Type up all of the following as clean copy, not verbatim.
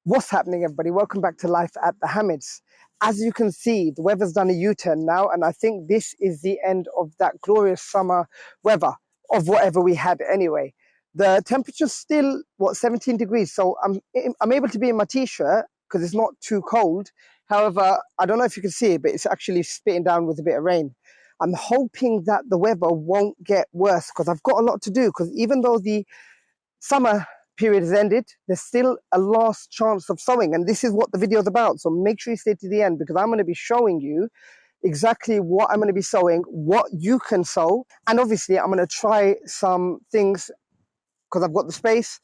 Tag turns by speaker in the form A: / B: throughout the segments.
A: What's happening, everybody? Welcome back to Life at the Hamids. As you can see, the weather's done a U-turn now, and I think this is the end of that glorious summer weather, of whatever we had anyway. The temperature's still, 17 degrees, so I'm able to be in my t-shirt because it's not too cold. However, I don't know if you can see it, but it's actually spitting down with a bit of rain. I'm hoping that the weather won't get worse because I've got a lot to do, because even though the summer period has ended, there's still a last chance of sowing, and this is what the video is about. So make sure you stay to the end, because I'm going to be showing you exactly what I'm going to be sowing, what you can sow, and obviously I'm going to try some things because I've got the space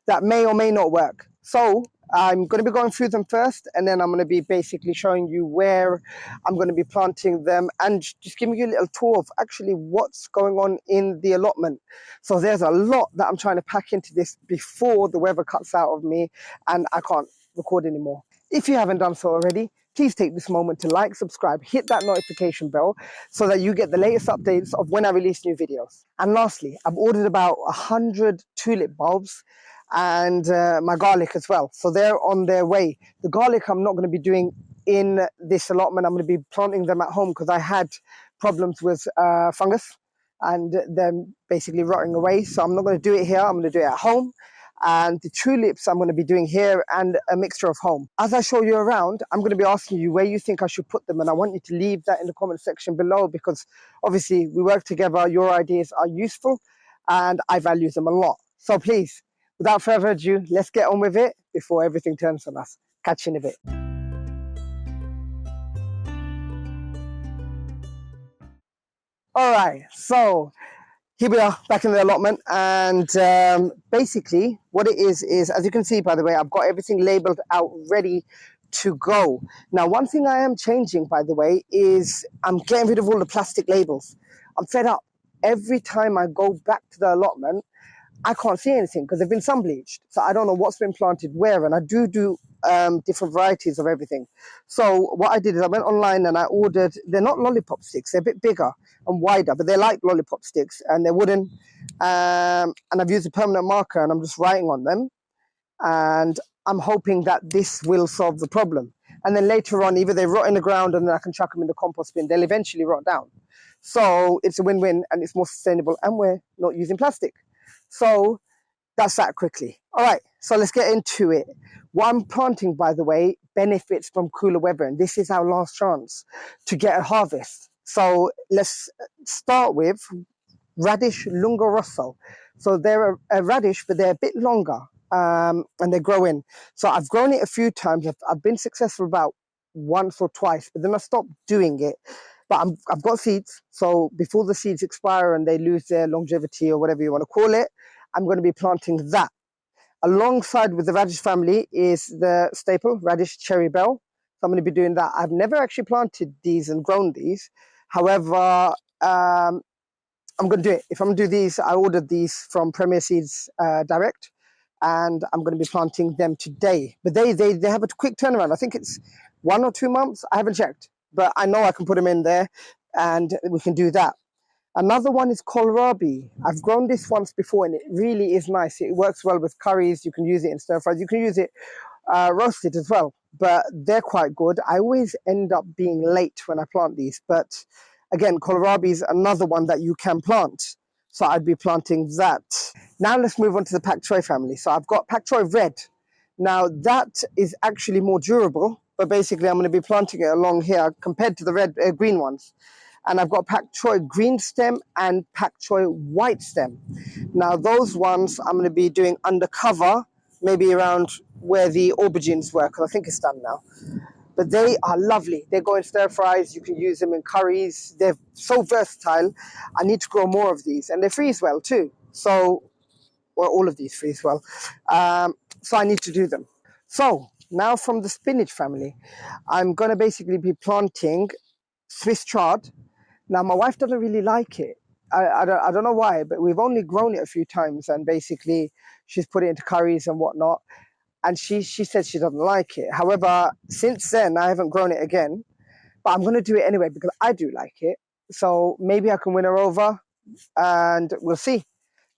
A: that may or may not work. So I'm going to be going through them first, and then I'm going to be basically showing you where I'm going to be planting them and just giving you a little tour of actually what's going on in the allotment. So there's a lot that I'm trying to pack into this before the weather cuts out of me and I can't record anymore. If you haven't done so already, please take this moment to like, subscribe, hit that notification bell so that you get the latest updates of when I release new videos. And lastly, I've ordered about 100 tulip bulbs and my garlic as well. So they're on their way. The garlic I'm not going to be doing in this allotment. I'm going to be planting them at home because I had problems with fungus and them basically rotting away. So I'm not going to do it here. I'm going to do it at home. And the tulips I'm going to be doing here, and a mixture of home. As I show you around, I'm going to be asking you where you think I should put them, and I want you to leave that in the comment section below, because obviously we work together, your ideas are useful and I value them a lot. So please, without further ado, let's get on with it before everything turns on us. Catch you in a bit. All right, so here we are back in the allotment, and basically what it is, as you can see, by the way, I've got everything labeled out ready to go. Now, one thing I am changing, by the way, is I'm getting rid of all the plastic labels. I'm fed up. Every time I go back to the allotment, I can't see anything because they've been sun bleached. So I don't know what's been planted where, and I do different varieties of everything. So what I did is I went online and I ordered, they're not lollipop sticks, they're a bit bigger and wider, but they're like lollipop sticks and they're wooden. And I've used a permanent marker and I'm just writing on them. And I'm hoping that this will solve the problem. And then later on, either they rot in the ground and then I can chuck them in the compost bin. They'll eventually rot down. So it's a win-win and it's more sustainable, and we're not using plastic. So that's that quickly. All right, so let's get into it. What I'm planting, by the way, benefits from cooler weather, and this is our last chance to get a harvest. So let's start with radish lungo rosso. So they're a radish, but they're a bit longer, and they're growing. So I've grown it a few times. I've been successful about once or twice, but then I stopped doing it. But I've got seeds, so before the seeds expire and they lose their longevity or whatever you want to call it, I'm going to be planting that. Alongside with the radish family is the staple, radish cherry bell. So I'm going to be doing that. I've never actually planted these and grown these. However, I'm going to do it. If I'm going to do these, I ordered these from Premier Seeds direct, and I'm going to be planting them today. But they have a quick turnaround. I think it's 1 or 2 months. I haven't checked, but I know I can put them in there and we can do that. Another one is kohlrabi. I've grown this once before and it really is nice. It works well with curries. You can use it in stir fries. You can use it roasted as well, but they're quite good. I always end up being late when I plant these, but again, kohlrabi is another one that you can plant. So I'd be planting that. Now let's move on to the pak choi family. So I've got pak choi red. Now that is actually more durable, but basically I'm going to be planting it along here compared to the red green ones. And I've got pak choi green stem and pak choi white stem. Now those ones I'm going to be doing undercover, maybe around where the aubergines were, because I think it's done now. But they are lovely. They go in stir fries. You can use them in curries. They're so versatile. I need to grow more of these, and they freeze well too. So, well, all of these freeze well. So I need to do them. So now from the spinach family, I'm going to basically be planting Swiss chard. Now my wife doesn't really like it. I don't know why, but we've only grown it a few times, and basically she's put it into curries and whatnot. And she said she doesn't like it. However, since then, I haven't grown it again. But I'm going to do it anyway because I do like it. So maybe I can win her over and we'll see.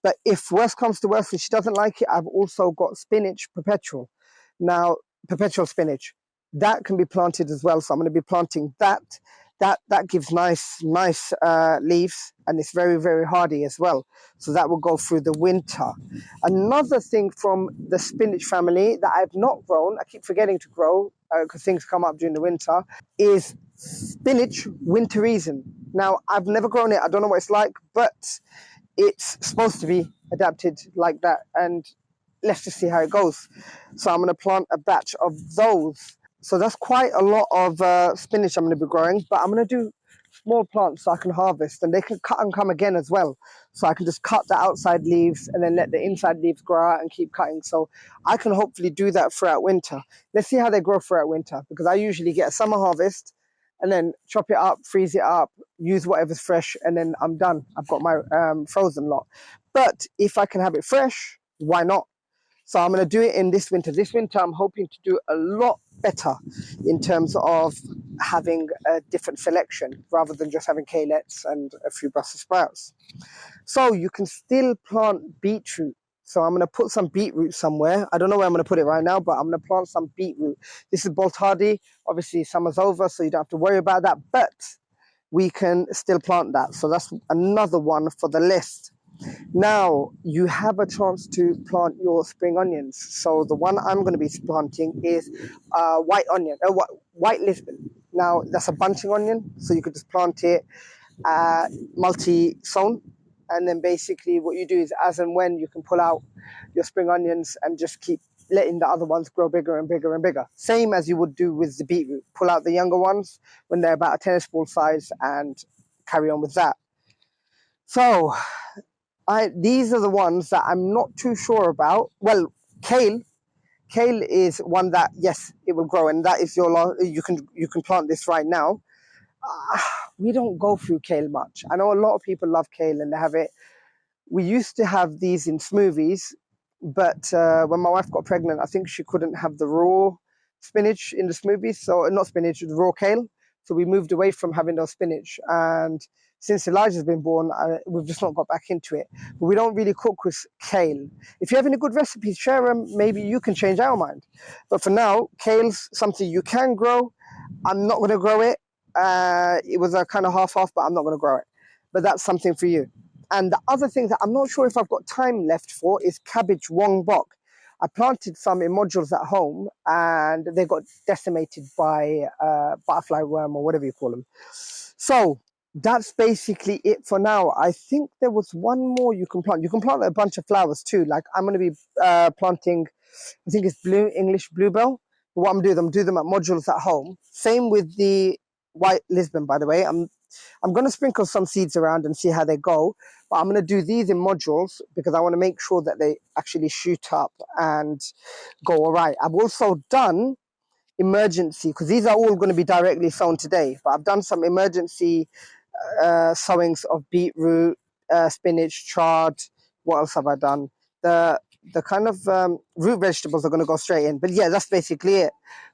A: But if worse comes to worse and she doesn't like it, I've also got spinach perpetual. Now, perpetual spinach. That can be planted as well. So I'm going to be planting that. That gives nice leaves, and it's very, very hardy as well. So that will go through the winter. Another thing from the spinach family that I've not grown, I keep forgetting to grow because things come up during the winter, is spinach winter reason. Now, I've never grown it. I don't know what it's like, but it's supposed to be adapted like that. And let's just see how it goes. So I'm going to plant a batch of those. So that's quite a lot of spinach I'm going to be growing, but I'm going to do small plants so I can harvest, and they can cut and come again as well. So I can just cut the outside leaves and then let the inside leaves grow out and keep cutting. So I can hopefully do that throughout winter. Let's see how they grow throughout winter, because I usually get a summer harvest and then chop it up, freeze it up, use whatever's fresh, and then I'm done. I've got my frozen lot. But if I can have it fresh, why not? So I'm going to do it in this winter. This winter, I'm hoping to do a lot better in terms of having a different selection rather than just having kaleets and a few Brussels sprouts. So you can still plant beetroot. So I'm going to put some beetroot somewhere. I don't know where I'm going to put it right now, but I'm going to plant some beetroot. This is bolt hardy. Obviously, summer's over, so you don't have to worry about that. But we can still plant that. So that's another one for the list. Now, you have a chance to plant your spring onions. So the one I'm going to be planting is white onion, white Lisbon. Now, that's a bunching onion, so you could just plant it multi-sown. And then basically what you do is as and when you can pull out your spring onions and just keep letting the other ones grow bigger and bigger and bigger. Same as you would do with the beetroot. Pull out the younger ones when they're about a tennis ball size and carry on with that. So these are the ones that I'm not too sure about. Well, kale is one that, yes, it will grow, and that is you can plant this right now. We don't go through kale much. I know a lot of people love kale and they have it. We used to have these in smoothies, but when my wife got pregnant, I think she couldn't have the raw spinach in the smoothies. So not spinach, the raw kale. So we moved away from having those spinach. And since Elijah's been born, we've just not got back into it. But we don't really cook with kale. If you have any good recipes, share them. Maybe you can change our mind. But for now, kale's something you can grow. I'm not going to grow it. It was a kind of half-half, but I'm not going to grow it. But that's something for you. And the other thing that I'm not sure if I've got time left for is cabbage wong bok. I planted some in modules at home and they got decimated by butterfly worm or whatever you call them. So that's basically it for now. I think there was one more you can plant. You can plant a bunch of flowers too. Like I'm going to be planting, I think it's English bluebell. But what I'm doing them at modules at home. Same with the white Lisbon, by the way. I'm going to sprinkle some seeds around and see how they go. But I'm going to do these in modules because I want to make sure that they actually shoot up and go all right. I've also done emergency, because these are all going to be directly sown today. But I've done some emergency sowings of beetroot, spinach, chard. What else have I done? The kind of root vegetables are going to go straight in. But yeah, that's basically it.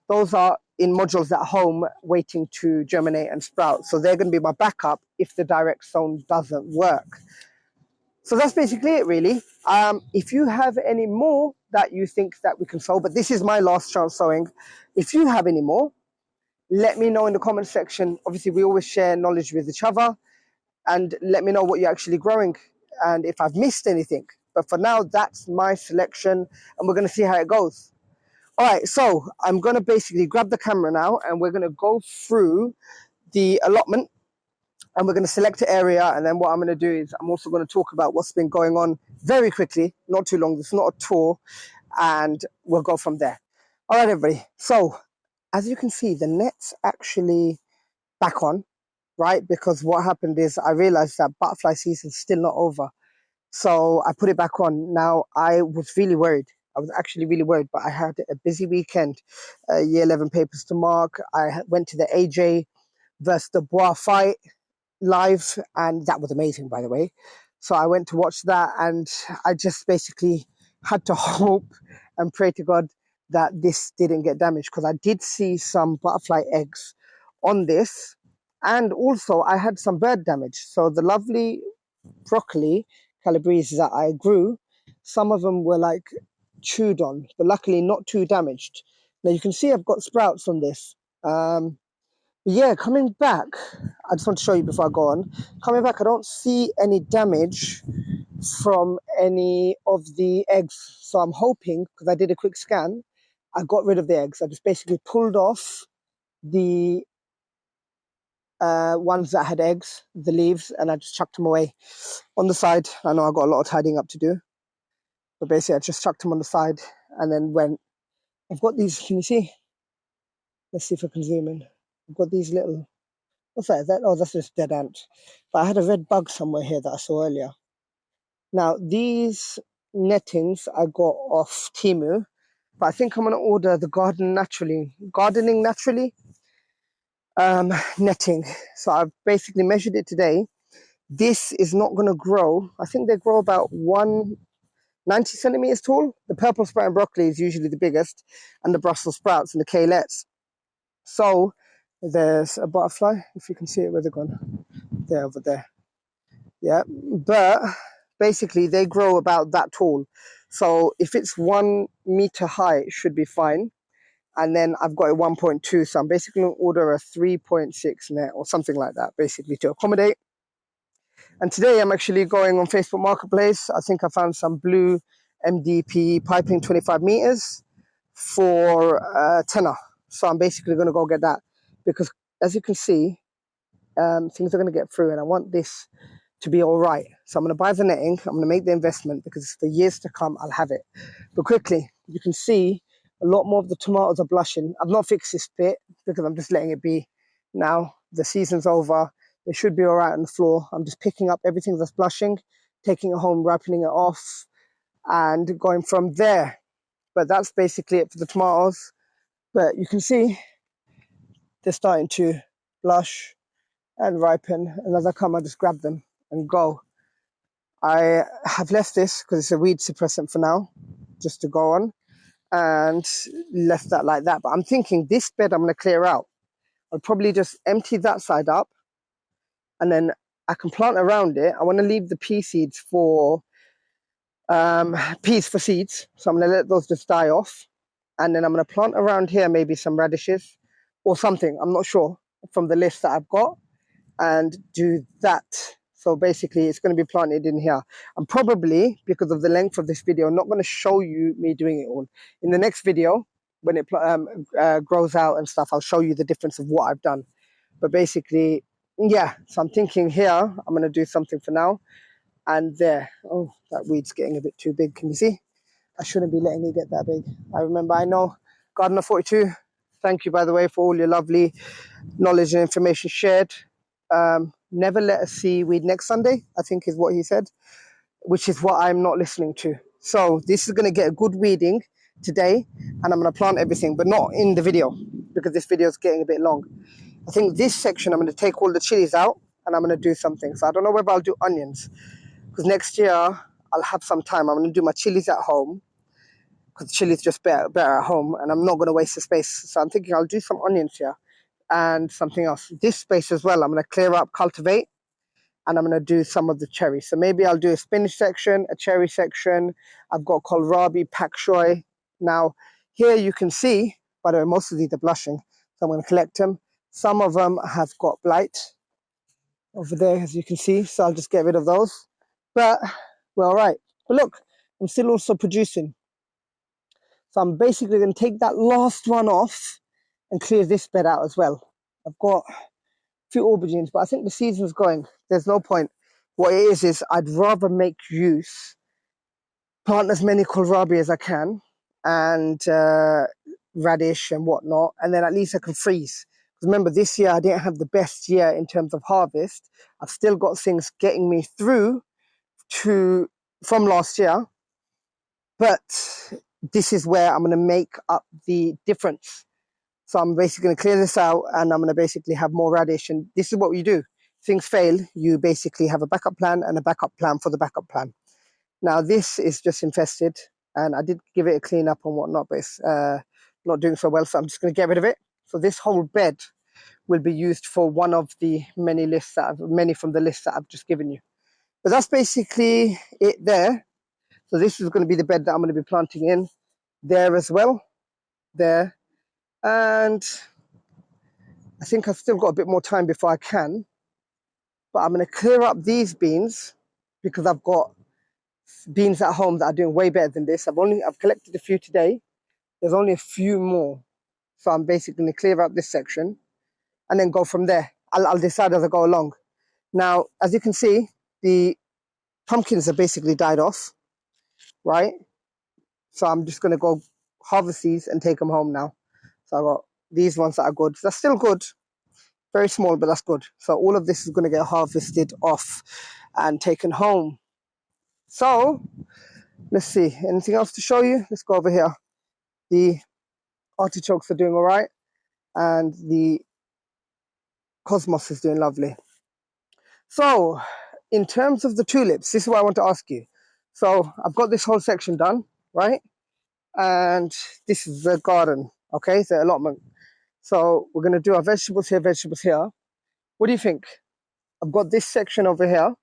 A: Those are in modules at home waiting to germinate and sprout. So they're going to be my backup if the direct sown doesn't work. So that's basically it, really. If you have any more that you think that we can sow, but this is my last chance sowing. If you have any more, let me know in the comment section. Obviously, we always share knowledge with each other, and let me know what you're actually growing and if I've missed anything. But for now, that's my selection, and we're going to see how it goes. All right, so I'm going to basically grab the camera now, and we're going to go through the allotment, and we're going to select an area. And then what I'm going to do is I'm also going to talk about what's been going on very quickly, not too long. It's not a tour, and we'll go from there. All right, everybody. So as you can see, the net's actually back on, right? Because what happened is I realized that butterfly season's still not over. So I put it back on. Now, I was really worried. I was actually really worried, but I had a busy weekend, year 11 papers to mark. I went to the AJ versus the Bois fight live, and that was amazing, by the way. So I went to watch that, and I just basically had to hope and pray to God that this didn't get damaged, because I did see some butterfly eggs on this, and also I had some bird damage. So the lovely broccoli calabrese that I grew, some of them were like chewed on, but luckily not too damaged. Now you can see I've got sprouts on this. Yeah, coming back, I just want to show you before I go on. Coming back, I don't see any damage from any of the eggs. So I'm hoping, because I did a quick scan, I got rid of the eggs. I just basically pulled off the ones that had eggs, the leaves, and I just chucked them away on the side. I know I got a lot of tidying up to do, but basically I just chucked them on the side and then went. I've got these, can you see? Let's see if I can zoom in. I've got these little, what's that? Is that? Oh, that's just dead ant. But I had a red bug somewhere here that I saw earlier. Now, these nettings I got off Temu, but I think I'm going to order the gardening naturally netting. So I've basically measured it today. This is not going to grow. I think they grow about 190 centimeters tall. The purple sprout and broccoli is usually the biggest, and the Brussels sprouts and the kalettes. So there's a butterfly, if you can see it, where they're gone. They're over there. Yeah, but basically they grow about that tall. So if it's 1 meter high, it should be fine. And then I've got a 1.2, so I'm basically going to order a 3.6 net or something like that, basically to accommodate. And today I'm actually going on Facebook Marketplace. I think I found some blue MDP piping 25 meters for tenner. So I'm basically going to go get that because, as you can see, things are going to get through, and I want this to be all right. So I'm going to buy the netting. I'm going to make the investment because for years to come, I'll have it. But quickly, you can see a lot more of the tomatoes are blushing. I've not fixed this bit because I'm just letting it be. Now the season's over. They should be all right on the floor. I'm just picking up everything that's blushing, taking it home, ripening it off, and going from there. But that's basically it for the tomatoes. But you can see they're starting to blush and ripen. And as I come, I just grab them and go. I have left this because it's a weed suppressant for now, just to go on, and left that like that. But I'm thinking this bed I'm going to clear out. I'll probably just empty that side up, and then I can plant around it. I want to leave the pea seeds for peas for seeds, so I'm going to let those just die off, and then I'm going to plant around here maybe some radishes or something. I'm not sure from the list that I've got, and do that. So basically it's going to be planted in here. I'm probably, because of the length of this video, not going to show you me doing it all. In the next video, when it grows out and stuff, I'll show you the difference of what I've done. But basically, yeah, so I'm thinking here, I'm going to do something for now. And there, oh, that weed's getting a bit too big. Can you see? I shouldn't be letting it get that big. I know, Gardener 42, thank you, by the way, for all your lovely knowledge and information shared. Never let us see weed next Sunday, I think is what he said, which is what I'm not listening to. So this is going to get a good weeding today, and I'm going to plant everything, but not in the video because this video is getting a bit long. I think this section I'm going to take all the chilies out and I'm going to do something. So I don't know whether I'll do onions because next year I'll have some time. I'm going to do my chilies at home because chilies just better at home, and I'm not going to waste the space. So I'm thinking I'll do some onions here and something else. This space as well, I'm going to clear up, cultivate, and I'm going to do some of the cherries. So maybe I'll do a spinach section, a cherry section. I've got kohlrabi, pak choy. Now, here you can see, by the way, most of these are blushing. So I'm going to collect them. Some of them have got blight over there, as you can see. So I'll just get rid of those. But we're all right. But look, I'm still also producing. So I'm basically going to take that last one off and clear this bed out as well. I've got a few aubergines, but I think the season's going. There's no point. What it is I'd rather make use, plant as many kohlrabi as I can, and radish and whatnot, and then at least I can freeze. Because remember, this year I didn't have the best year in terms of harvest. I've still got things getting me through from last year, but this is where I'm going to make up the difference. So I'm basically going to clear this out, and I'm going to basically have more radish. And this is what you do. Things fail, you basically have a backup plan and a backup plan for the backup plan. Now this is just infested, and I did give it a clean up and whatnot, but it's not doing so well. So I'm just going to get rid of it. So this whole bed will be used for one of the many from the list that I've just given you. But that's basically it there. So this is going to be the bed that I'm going to be planting in there as well. There. And I think I've still got a bit more time before I can, but I'm going to clear up these beans because I've got beans at home that are doing way better than this. I've collected a few today. There's only a few more. So I'm basically going to clear up this section and then go from there. I'll decide as I go along. Now, as you can see, the pumpkins are basically died off, right? So I'm just going to go harvest these and take them home now. So I've got these ones that are good. They're still good. Very small, but that's good. So all of this is going to get harvested off and taken home. So let's see. Anything else to show you? Let's go over here. The artichokes are doing all right. And the cosmos is doing lovely. So in terms of the tulips, this is what I want to ask you. So I've got this whole section done, right? And this is the garden, okay? The allotment. So we're going to do our vegetables here, vegetables here. What do you think? I've got this section over here,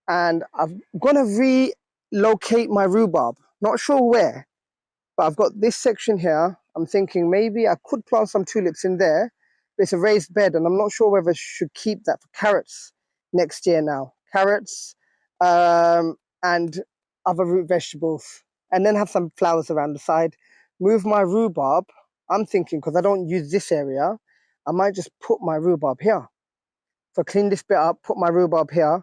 A: and I'm going to relocate my rhubarb. Not sure where, but I've got this section here. I'm thinking maybe I could plant some tulips in there. But it's a raised bed, and I'm not sure whether I should keep that for carrots next year now. Carrots and other root vegetables, and then have some flowers around the side. Move my rhubarb. I'm thinking, because I don't use this area, I might just put my rhubarb here. So clean this bit up, put my rhubarb here.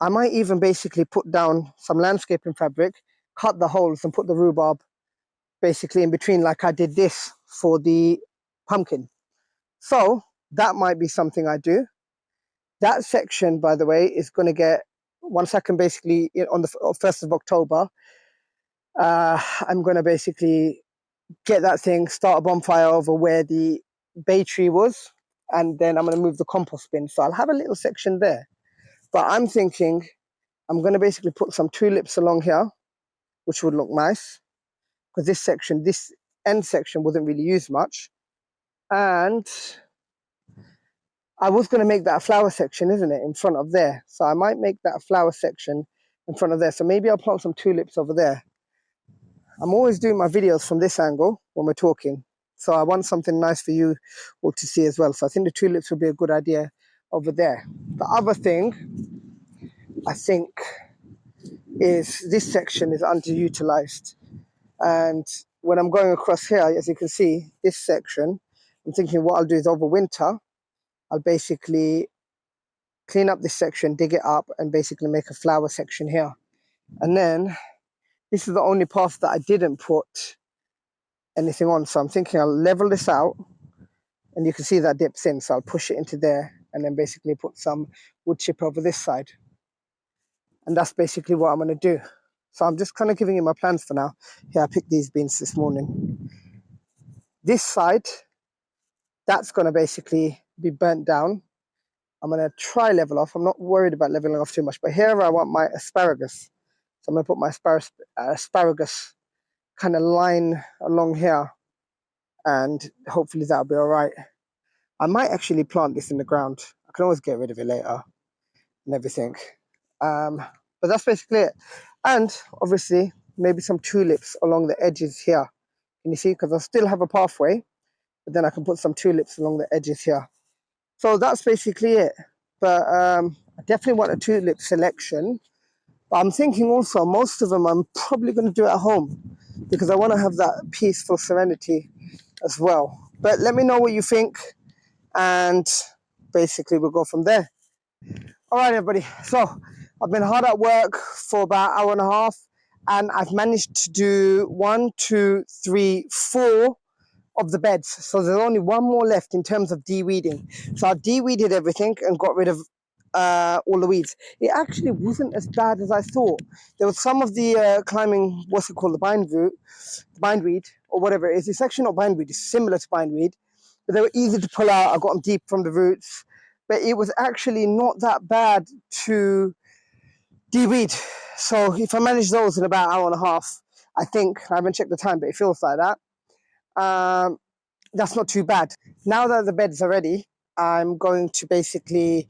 A: I might even basically put down some landscaping fabric, cut the holes and put the rhubarb basically in between like I did this for the pumpkin. So that might be something I do. That section, by the way, is going to get, once I can basically, on the 1st of October, I'm going to basically get that thing, start a bonfire over where the bay tree was, and then I'm going to move the compost bin. So I'll have a little section there. But I'm thinking I'm going to basically put some tulips along here, which would look nice, because this section, this end section wasn't really used much. And I was going to make that a flower section, isn't it, in front of there. So I might make that a flower section in front of there. So maybe I'll plant some tulips over there. I'm always doing my videos from this angle when we're talking. So I want something nice for you all to see as well. So I think the tulips would be a good idea over there. The other thing, I think, is this section is underutilized. And when I'm going across here, as you can see, this section, I'm thinking what I'll do is over winter, I'll basically clean up this section, dig it up, and basically make a flower section here. And then this is the only path that I didn't put anything on. So I'm thinking I'll level this out, and you can see that dips in. So I'll push it into there and then basically put some wood chip over this side. And that's basically what I'm going to do. So I'm just kind of giving you my plans for now. Here, I picked these beans this morning. This side, that's going to basically be burnt down. I'm going to try level off. I'm not worried about leveling off too much. But here I want my asparagus. So I'm going to put my asparagus kind of line along here. And hopefully that'll be all right. I might actually plant this in the ground. I can always get rid of it later and everything. But that's basically it. And obviously, maybe some tulips along the edges here. Can you see? Because I still have a pathway, but then I can put some tulips along the edges here. So that's basically it. But I definitely want a tulip selection. But I'm thinking also, most of them I'm probably going to do at home because I want to have that peaceful serenity as well. But let me know what you think, and basically we'll go from there. All right, everybody. So I've been hard at work for about an hour and a half, and I've managed to do 1, 2, 3, 4 of the beds. So there's only one more left in terms of de-weeding. So I've de-weeded everything and got rid of all the weeds. It actually wasn't as bad as I thought. There was some of the climbing, what's it called, the bindweed, or whatever it is. It's actually not bindweed, it's similar to bindweed, but they were easy to pull out. I got them deep from the roots, but it was actually not that bad to de-weed. So if I manage those in about an hour and a half, I think, I haven't checked the time, but it feels like that. That's not too bad. Now that the beds are ready, I'm going to basically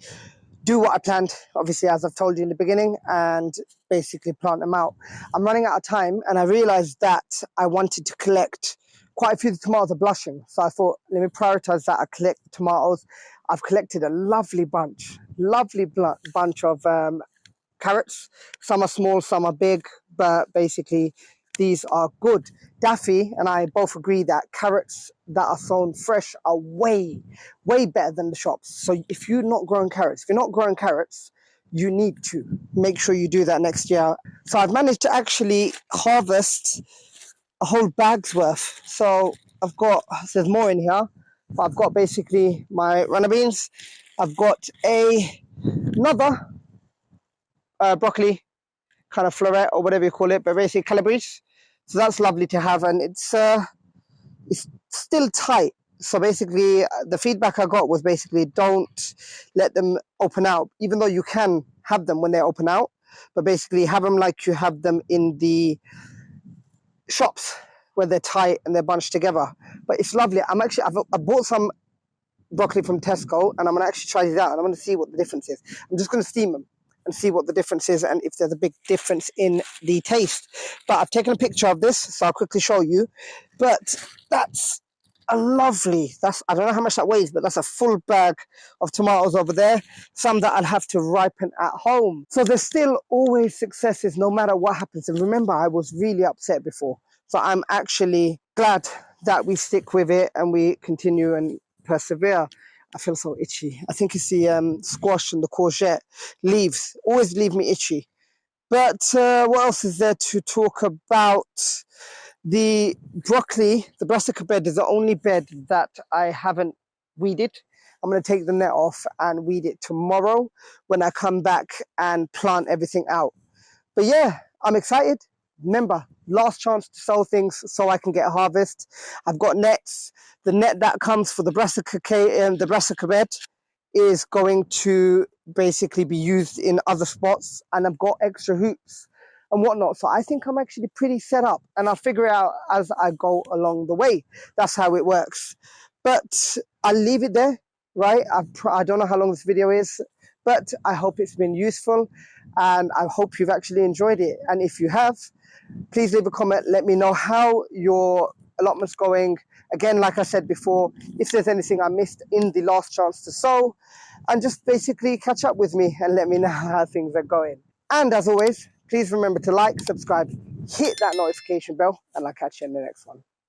A: do what I planned, obviously, as I've told you in the beginning, and basically plant them out. I'm running out of time, and I realized that I wanted to collect quite a few of the tomatoes are blushing. So I thought, let me prioritize that. I collect the tomatoes. I've collected a lovely bunch of carrots. Some are small, some are big, but basically these are good. Daffy and I both agree that carrots that are sown fresh are way better than the shops. So if you're not growing carrots, you need to make sure you do that next year. So I've managed to actually harvest a whole bag's worth. So I've got, there's more in here, but I've got basically my runner beans. I've got another broccoli, kind of floret or whatever you call it, but basically calabrese. So that's lovely to have, and it's still tight. So basically, the feedback I got was basically don't let them open out, even though you can have them when they open out, but basically have them like you have them in the shops where they're tight and they're bunched together. But it's lovely. I bought some broccoli from Tesco, and I'm gonna actually try it out, and I'm gonna see what the difference is. I'm just gonna steam them and see what the difference is and if there's a big difference in the taste. But I've taken a picture of this, so I'll quickly show you. But that's a lovely, I don't know how much that weighs, but that's a full bag of tomatoes over there, some that I'll have to ripen at home. So there's still always successes no matter what happens. And remember, I was really upset before. So I'm actually glad that we stick with it and we continue and persevere. I feel so itchy. I think it's the squash and the courgette leaves. Always leave me itchy. But what else is there to talk about? The broccoli, the brassica bed is the only bed that I haven't weeded. I'm going to take the net off and weed it tomorrow when I come back and plant everything out. But yeah, I'm excited. Remember, last chance to sow things so I can get a harvest. I've got nets. The net that comes for the brassica bed is going to basically be used in other spots, and I've got extra hoops and whatnot. So I think I'm actually pretty set up, and I'll figure it out as I go along the way. That's how it works. But I'll leave it there, right? I don't know how long this video is, but I hope it's been useful, and I hope you've actually enjoyed it. And if you have, please leave a comment. Let me know how your allotment's going. Again, like I said before, if there's anything I missed in the last chance to sow, and just basically catch up with me and let me know how things are going. And as always, please remember to like, subscribe, hit that notification bell, and I'll catch you in the next one.